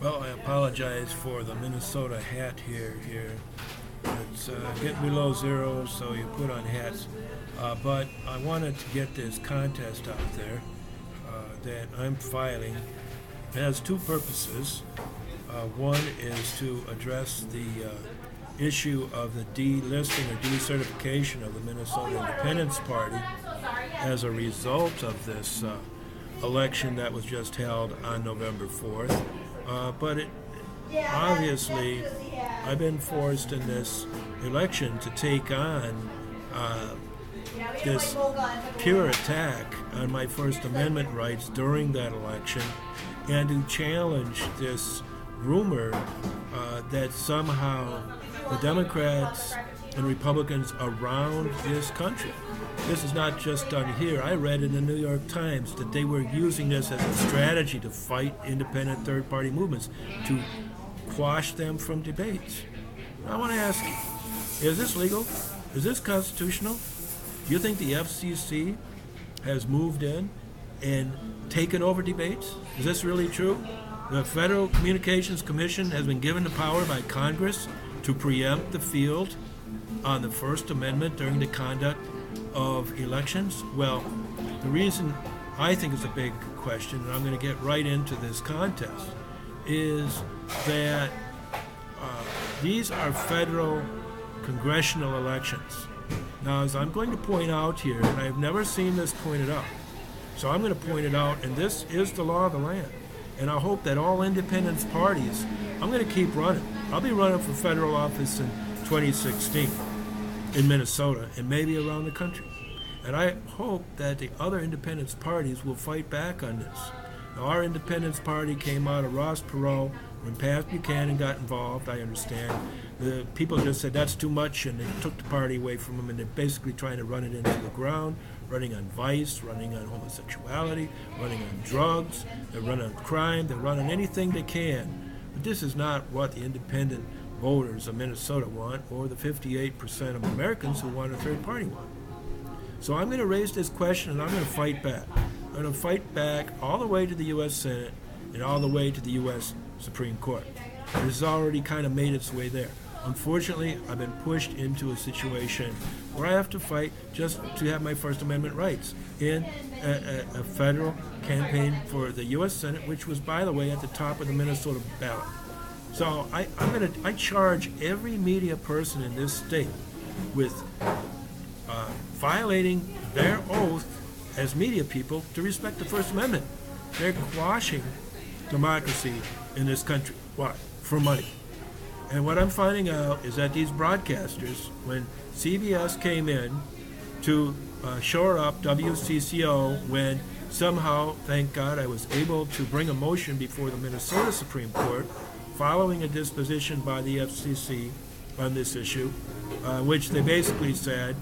Well, I apologize for the Minnesota hat here. It's getting below zero, so you put on hats. But I wanted to get this contest out there that I'm filing. It has two purposes. One is to address the issue of the delisting or decertification of the Minnesota Independence Party as a result of this election that was just held on November 4th. But obviously, I've been forced in this election to take on this pure attack on my First Amendment rights during that election and to challenge this rumor that somehow the Democrats and Republicans around this country, this is not just done here. I read in the New York Times that they were using this as a strategy to fight independent third-party movements, to quash them from debates. I want to ask you, is this legal? Is this constitutional? Do you think the FCC has moved in and taken over debates? Is this really true? The Federal Communications Commission has been given the power by Congress to preempt the field on the First Amendment during the conduct of elections? Well, the reason I think it's a big question, and I'm going to get right into this contest, is that these are federal congressional elections. Now, as I'm going to point out here, and I've never seen this pointed out, so I'm going to point it out, and this is the law of the land. And I hope that all independence parties, I'm going to keep running. I'll be running for federal office in 2016 in Minnesota and maybe around the country. And I hope that the other independence parties will fight back on this. Now, our independence party came out of Ross Perot. When Pat Buchanan got involved, I understand, the people just said that's too much, and they took the party away from him, and they're basically trying to run it into the ground, running on vice, running on homosexuality, running on drugs, they're running on crime, they're running anything they can. But this is not what the independent voters of Minnesota want, or the 58% of Americans who want a third party want. So I'm going to raise this question, and I'm going to fight back. I'm going to fight back all the way to the U.S. Senate and all the way to the U.S. Supreme Court. This has already kind of made its way there. Unfortunately, I've been pushed into a situation where I have to fight just to have my First Amendment rights in a federal campaign for the U.S. Senate, which was, by the way, at the top of the Minnesota ballot. So I charge every media person in this state with violating their oath as media people to respect the First Amendment. They're quashing democracy in this country. Why? For money. And what I'm finding out is that these broadcasters, when CBS came in to shore up WCCO, when somehow, thank God, I was able to bring a motion before the Minnesota Supreme Court following a disposition by the FCC on this issue, which they basically said,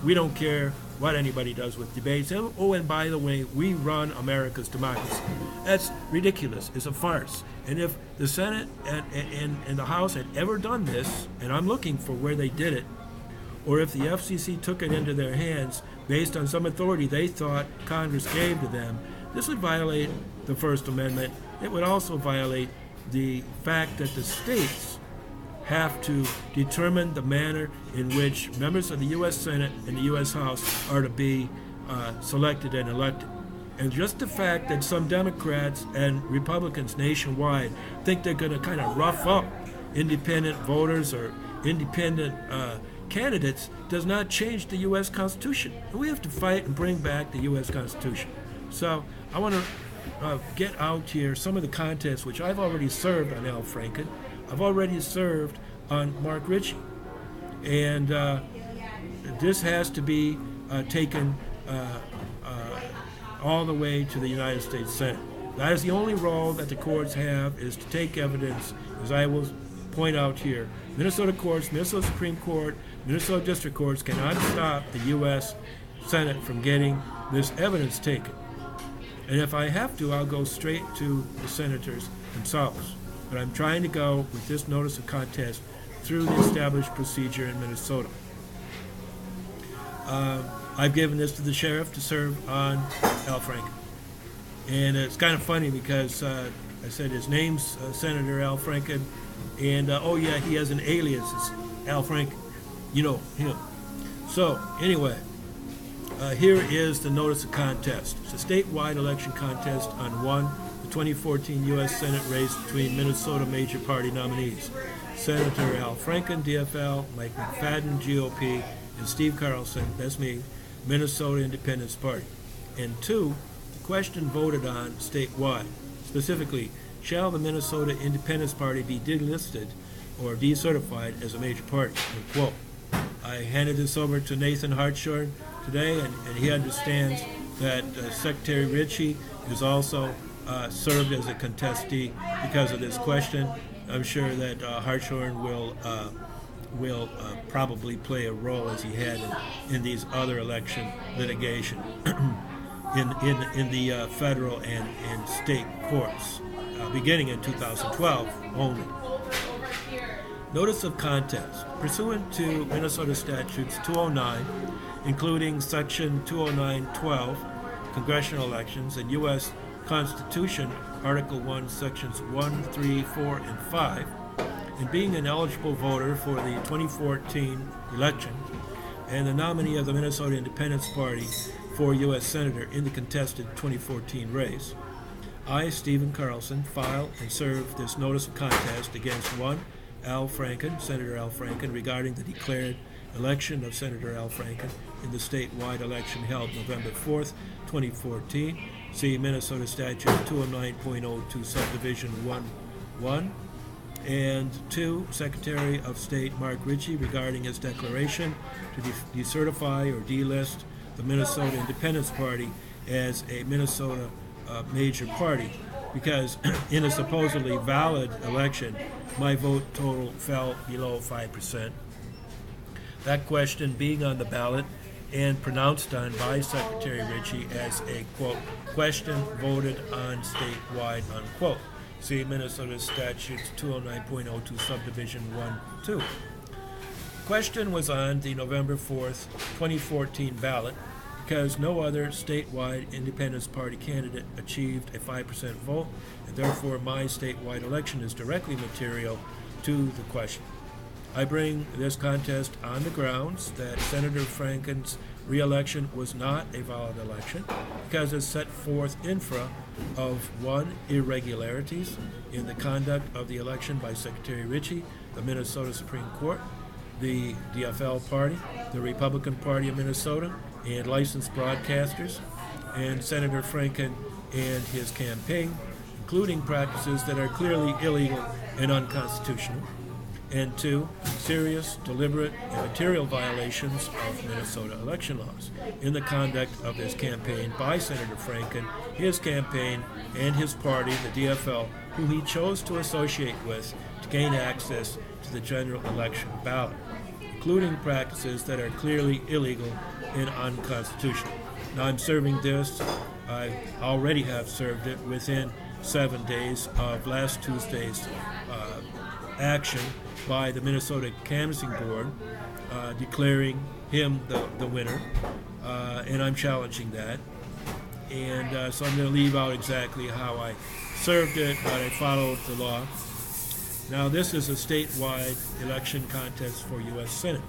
we don't care what anybody does with debates. Oh, and by the way, we run America's democracy. That's ridiculous. It's a farce. And if the Senate and the House had ever done this, and I'm looking for where they did it, or if the FCC took it into their hands based on some authority they thought Congress gave to them, this would violate the First Amendment. It would also violate the fact that the states have to determine the manner in which members of the U.S. Senate and the U.S. House are to be selected and elected. And just the fact that some Democrats and Republicans nationwide think they're going to kind of rough up independent voters or independent candidates does not change the U.S. Constitution. And we have to fight and bring back the U.S. Constitution. So I want to get out here some of the contests which I've already served on Al Franken. I've already served on Mark Ritchie. And this has to be taken all the way to the United States Senate. That is the only role that the courts have, is to take evidence, as I will point out here. Minnesota courts, Minnesota Supreme Court, Minnesota District Courts cannot stop the U.S. Senate from getting this evidence taken. And if I have to, I'll go straight to the senators themselves. But I'm trying to go with this notice of contest through the established procedure in Minnesota. I've given this to the sheriff to serve on Al Franken. And it's kind of funny because I said his name's Senator Al Franken, and oh yeah, he has an alias, it's Al Franken. You know him. So anyway, here is the notice of contest. It's a statewide election contest on the 2014 U.S. Senate race between Minnesota major party nominees, Senator Al Franken, DFL, Mike McFadden, GOP, and Steve Carlson, that's me, Minnesota Independence Party. And 2, the question voted on statewide. Specifically, shall the Minnesota Independence Party be delisted or decertified as a major party? Unquote. I handed this over to Nathan Hartshorn today, and he understands that Secretary Ritchie is also served as a contestee because of this question. I'm sure that Hartshorn will probably play a role as he had in these other election litigation in the federal and state courts, beginning in 2012 only. Notice of contest. Pursuant to Minnesota Statutes 209, including Section 209.12, congressional elections, and U.S. Constitution, Article 1, Sections 1, 3, 4, and 5, and being an eligible voter for the 2014 election, and the nominee of the Minnesota Independence Party for U.S. Senator in the contested 2014 race, I, Stephen Carlson, file and serve this notice of contest against 1, Al Franken, Senator Al Franken, regarding the declared election of Senator Al Franken in the statewide election held November 4th, 2014. See Minnesota Statute 209.02, Subdivision 1, and 2, Secretary of State Mark Ritchie regarding his declaration to decertify or delist the Minnesota Independence Party as a Minnesota major party, because in a supposedly valid election, my vote total fell below 5%. That question being on the ballot and pronounced on by Secretary Ritchie as a, quote, question voted on statewide, unquote. See Minnesota Statutes 209.02, Subdivision 1, 2. Question was on the November 4th, 2014 ballot because no other statewide Independence Party candidate achieved a 5% vote, and therefore my statewide election is directly material to the question. I bring this contest on the grounds that Senator Franken's re-election was not a valid election because it set forth infra of 1, irregularities in the conduct of the election by Secretary Ritchie, the Minnesota Supreme Court, the DFL Party, the Republican Party of Minnesota, and licensed broadcasters, and Senator Franken and his campaign, including practices that are clearly illegal and unconstitutional, and 2, serious, deliberate, and material violations of Minnesota election laws in the conduct of this campaign by Senator Franken, his campaign, and his party, the DFL, who he chose to associate with to gain access to the general election ballot, including practices that are clearly illegal and unconstitutional. Now I'm serving this. I already have served it within 7 days of last Tuesday's action by the Minnesota Canvassing Board, declaring him the winner, and I'm challenging that. And so I'm going to leave out exactly how I served it, but I followed the law. Now this is a statewide election contest for U.S. Senate.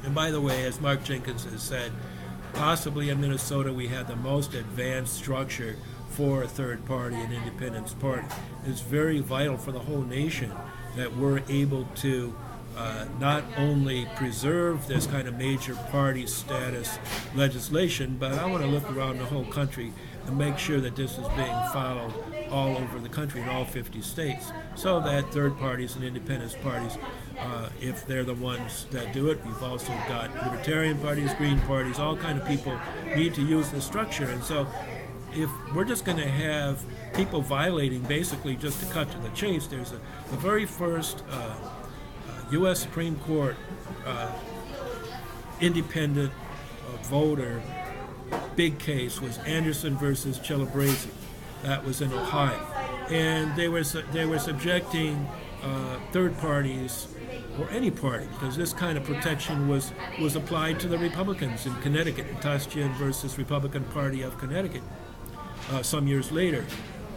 And by the way, as Mark Jenkins has said, possibly in Minnesota we have the most advanced structure for a third party, an independence party. It's very vital for the whole nation that we're able to not only preserve this kind of major party status legislation, but I want to look around the whole country and make sure that this is being followed all over the country in all 50 states, so that third parties and independence parties, if they're the ones that do it, we've also got libertarian parties, green parties, all kind of people need to use this structure. And so if we're just going to have people violating, basically just to cut to the chase, there's the very first U.S. Supreme Court independent voter big case was Anderson versus Celebrezzi. That was in Ohio, and they were subjecting third parties or any party, because this kind of protection was applied to the Republicans in Connecticut, Tastian versus Republican Party of Connecticut some years later.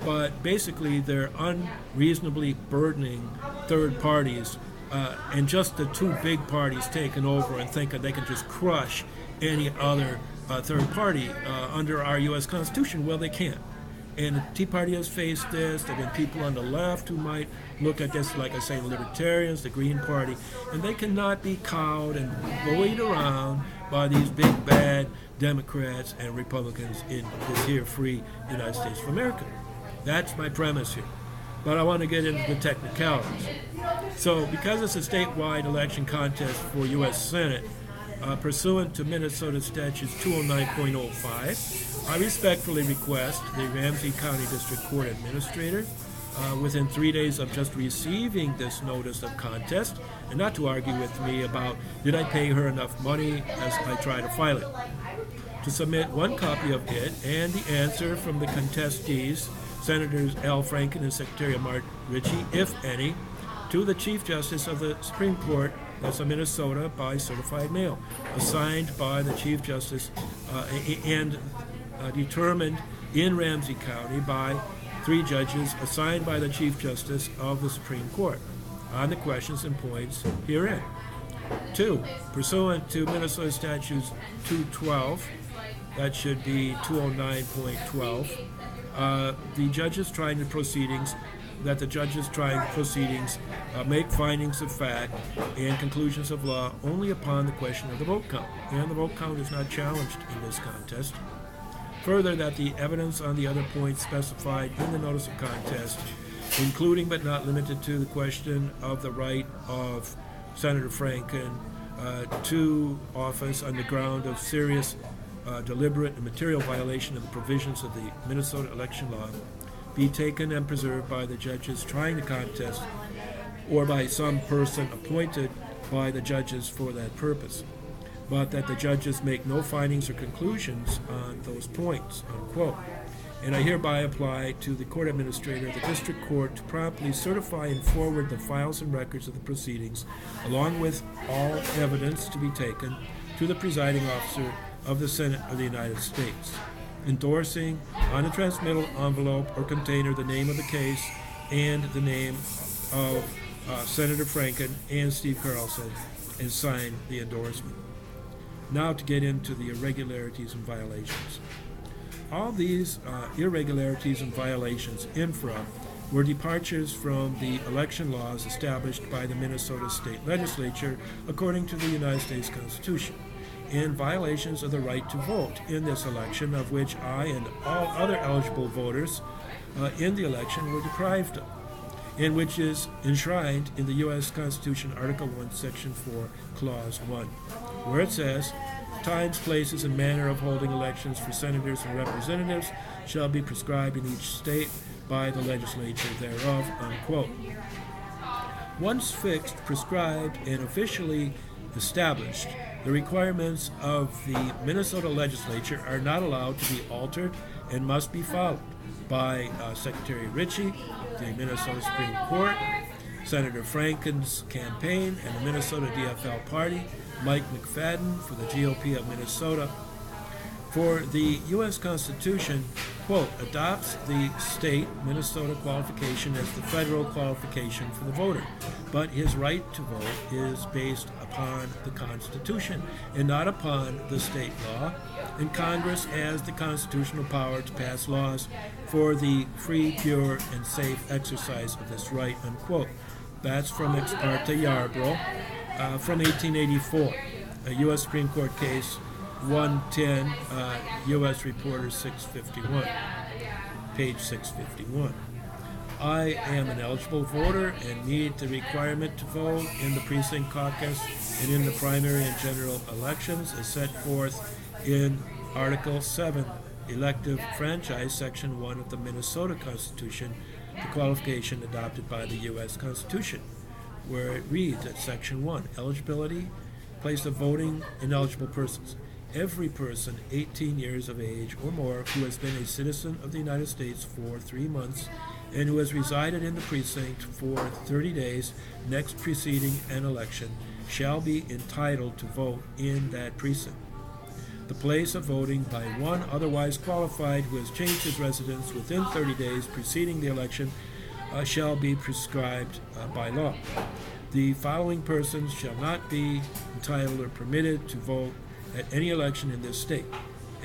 but basically they're unreasonably burdening third parties, and just the two big parties taking over and thinking they can just crush any other third party under our U.S. Constitution. Well, they can't. And the Tea Party has faced this. There have been people on the left who might look at this, like I say, the Libertarians, the Green Party, and they cannot be cowed and bullied around by these big bad Democrats and Republicans in this here free United States of America. That's my premise here. But I want to get into the technicalities. So because it's a statewide election contest for U.S. Senate, pursuant to Minnesota Statutes 209.05, I respectfully request the Ramsey County District Court Administrator, within 3 days of just receiving this notice of contest, and not to argue with me about did I pay her enough money as I try to file it, to submit one copy of it and the answer from the contestees, Senators Al Franken and Secretary of Ritchie, if any, to the Chief Justice of the Supreme Court, that's of Minnesota, by certified mail, assigned by the Chief Justice and determined in Ramsey County by 3 judges assigned by the Chief Justice of the Supreme Court on the questions and points herein. 2, pursuant to Minnesota Statutes 212, that should be 209.12, the judges trying the proceedings make findings of fact and conclusions of law only upon the question of the vote count, and the vote count is not challenged in this contest. Further, that the evidence on the other points specified in the notice of contest, including but not limited to the question of the right of Senator Franken to office on the ground of serious, deliberate, and material violation of the provisions of the Minnesota election law, be taken and preserved by the judges trying the contest or by some person appointed by the judges for that purpose, but that the judges make no findings or conclusions on those points, unquote. And I hereby apply to the court administrator of the district court to promptly certify and forward the files and records of the proceedings, along with all evidence to be taken, to the presiding officer of the Senate of the United States, endorsing on the transmittal envelope or container the name of the case and the name of Senator Franken and Steve Carlson, and sign the endorsement. Now to get into the irregularities and violations. All these irregularities and violations, infra, were departures from the election laws established by the Minnesota State Legislature according to the United States Constitution, and violations of the right to vote in this election, of which I and all other eligible voters in the election were deprived of, and which is enshrined in the U.S. Constitution, Article 1, Section 4, Clause 1, where it says, times, places, and manner of holding elections for senators and representatives shall be prescribed in each state by the legislature thereof, unquote. Once fixed, prescribed, and officially established, the requirements of the Minnesota legislature are not allowed to be altered and must be followed by Secretary Ritchie, the Minnesota Supreme Court, Senator Franken's campaign, and the Minnesota DFL Party, Mike McFadden for the GOP of Minnesota. For the U.S. Constitution, quote, adopts the state Minnesota qualification as the federal qualification for the voter, but his right to vote is based upon the Constitution and not upon the state law, and Congress has the constitutional power to pass laws for the free, pure, and safe exercise of this right, unquote. That's from Ex parte Yarborough from 1884, a U.S. Supreme Court case 110, U.S. Reporter 651, page 651. I am an eligible voter and meet the requirement to vote in the precinct caucus and in the primary and general elections as set forth in Article 7, Elective Franchise, Section 1 of the Minnesota Constitution, the qualification adopted by the U.S. Constitution, where it reads at Section 1, eligibility, place of voting, ineligible persons. Every person 18 years of age or more who has been a citizen of the United States for 3 months and who has resided in the precinct for 30 days next preceding an election shall be entitled to vote in that precinct. the place of voting by one otherwise qualified who has changed his residence within 30 days preceding the election shall be prescribed by law. The following persons shall not be entitled or permitted to vote at any election in this state: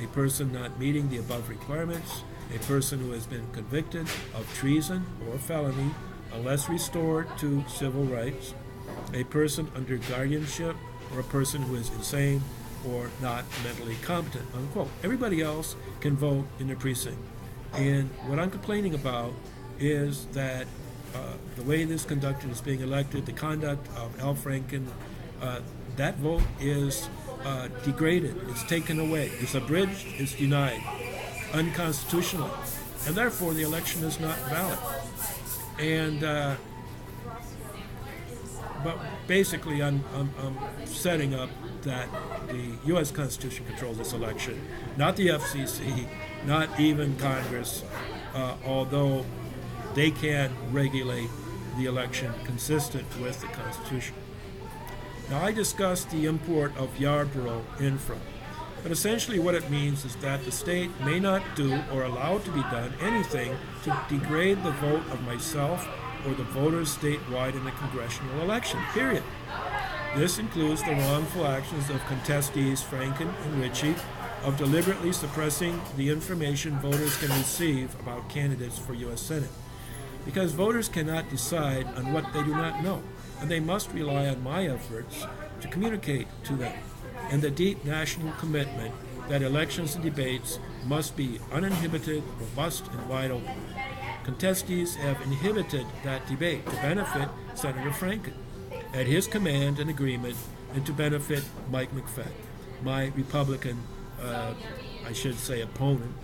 a person not meeting the above requirements, a person who has been convicted of treason or felony unless restored to civil rights, a person under guardianship, or a person who is insane or not mentally competent, unquote. Everybody else can vote in the precinct. And what I'm complaining about is that the way this conductor is being elected, the conduct of Al Franken, that vote is degraded, it's taken away, it's abridged, it's denied, unconstitutional, and therefore the election is not valid. And but basically, I'm setting up that the U.S. Constitution controls this election, not the FCC, not even Congress, although they can regulate the election consistent with the Constitution. Now, I discussed the import of Yarborough infra, but essentially what it means is that the state may not do or allow to be done anything to degrade the vote of myself or the voters statewide in the congressional election, period. This includes the wrongful actions of contestees Franken and Ritchie of deliberately suppressing the information voters can receive about candidates for U.S. Senate. Because voters cannot decide on what they do not know, and they must rely on my efforts to communicate to them, and the deep national commitment that elections and debates must be uninhibited, robust, and wide open. Contestees have inhibited that debate to benefit Senator Franken, at his command and agreement, and to benefit Mike McFadden, my Republican, opponent,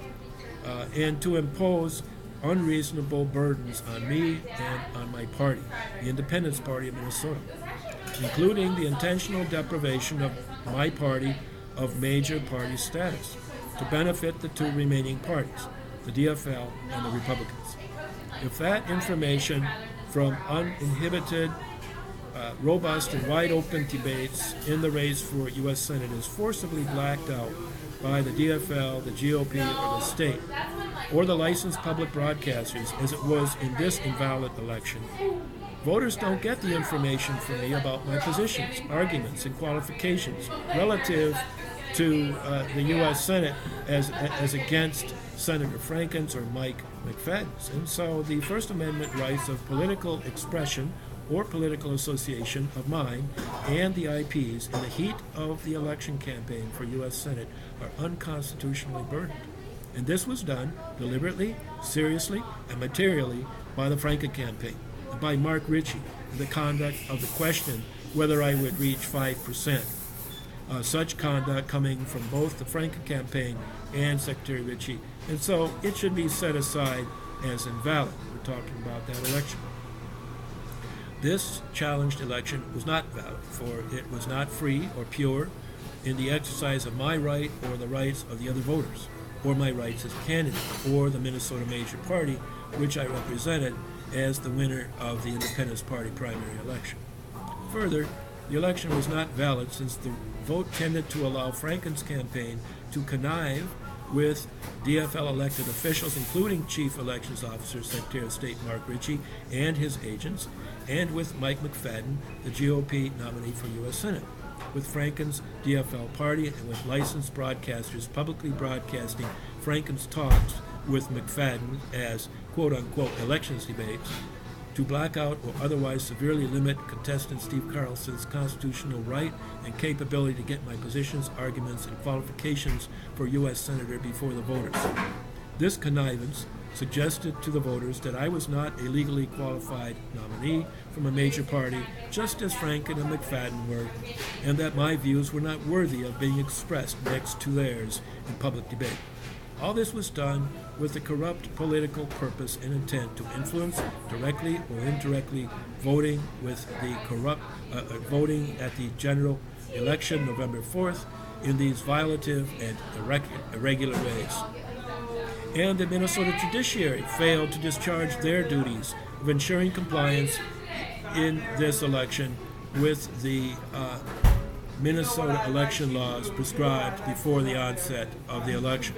and to impose unreasonable burdens on me and on my party, the Independence Party of Minnesota, including the intentional deprivation of my party of major party status to benefit the two remaining parties, the DFL and the Republicans. If that information from uninhibited, robust and wide open debates in the race for U.S. Senate is forcibly blacked out by the DFL, the GOP, or the state, or the licensed public broadcasters, as it was in this invalid election, voters don't get the information from me about my positions, arguments, and qualifications relative to the U.S. Senate as against Senator Franken's or Mike McFadden's. And so the First Amendment rights of political expression or political association of mine and the IP's in the heat of the election campaign for U.S. Senate are unconstitutionally burdened. And this was done deliberately, seriously, and materially by the Franken campaign and by Mark Ritchie in the conduct of the question whether I would reach 5%. Such conduct coming from both the Franken campaign and Secretary Ritchie, and so it should be set aside as invalid. We're talking about that election. This challenged election was not valid, for it was not free or pure in the exercise of my right or the rights of the other voters, or my rights as a candidate, or the Minnesota Major Party, which I represented as the winner of the Independence Party primary election. Further, the election was not valid since the vote tended to allow Franken's campaign to connive with DFL elected officials, including Chief Elections Officer, Secretary of State Mark Ritchie, and his agents, and with Mike McFadden, the GOP nominee for U.S. Senate, with Franken's DFL party, and with licensed broadcasters publicly broadcasting Franken's talks with McFadden as quote-unquote elections debates, to black out or otherwise severely limit contestant Steve Carlson's constitutional right and capability to get my positions, arguments, and qualifications for U.S. Senator before the voters. This connivance suggested to the voters that I was not a legally qualified nominee from a major party, just as Franken and McFadden were, and that my views were not worthy of being expressed next to theirs in public debate. All this was done with the corrupt political purpose and intent to influence, directly or indirectly, voting with the voting at the general election November 4th in these violative and irregular ways. And the Minnesota judiciary failed to discharge their duties of ensuring compliance in this election with the Minnesota election laws prescribed before the onset of the election.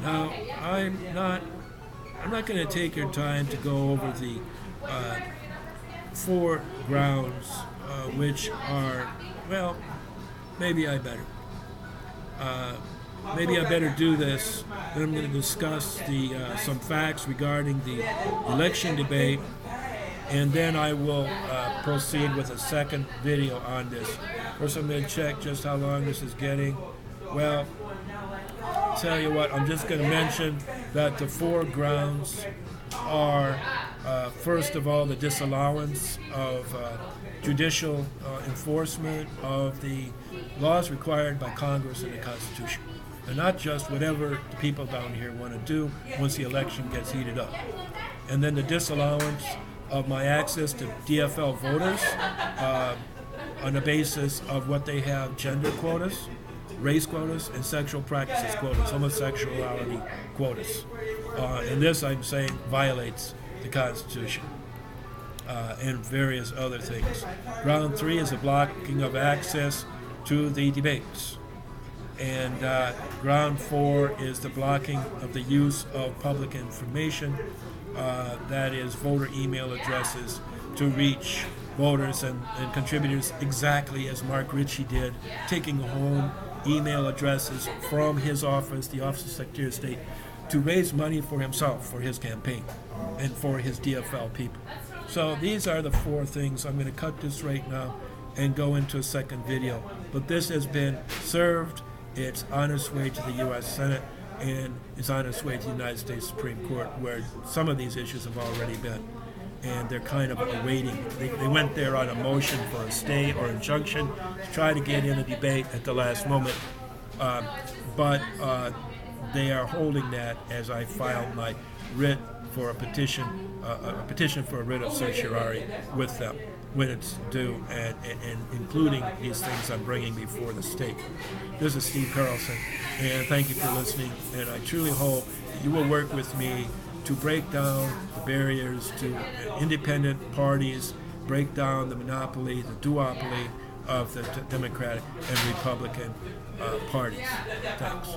Now, I'm not going to take your time to go over the 4 grounds, which are, well, maybe I better. Maybe I better do this. Then I'm going to discuss some facts regarding the election debate, and then I will proceed with a second video on this. First, I'm going to check just how long this is getting. Well, tell you what, I'm just going to mention that the 4 grounds are, first of all, the disallowance of judicial enforcement of the laws required by Congress and the Constitution. And not just whatever the people down here want to do once the election gets heated up. And then the disallowance of my access to DFL voters on the basis of what they have: gender quotas, race quotas, and sexual practices quotas, homosexuality quotas. And this, I'm saying, violates the Constitution and various other things. Ground 3 is a blocking of access to the debates. And ground 4 is the blocking of the use of public information, that is voter email addresses, to reach voters and contributors exactly as Mark Ritchie did, taking home email addresses from his office, the Office of Secretary of State, to raise money for himself, for his campaign, and for his DFL people. So these are the 4 things. I'm going to cut this right now and go into a second video. But this has been served. It's on its way to the U.S. Senate, and it's on its way to the United States Supreme Court, where some of these issues have already been. And they're kind of awaiting. They went there on a motion for a stay or injunction to try to get in a debate at the last moment. But they are holding that as I filed my writ for a petition for a writ of certiorari with them when it's due, and including these things I'm bringing before the state. This is Steve Carlson, and thank you for listening, and I truly hope that you will work with me to break down the barriers to independent parties, break down the monopoly, the duopoly of the Democratic and Republican parties. Thanks.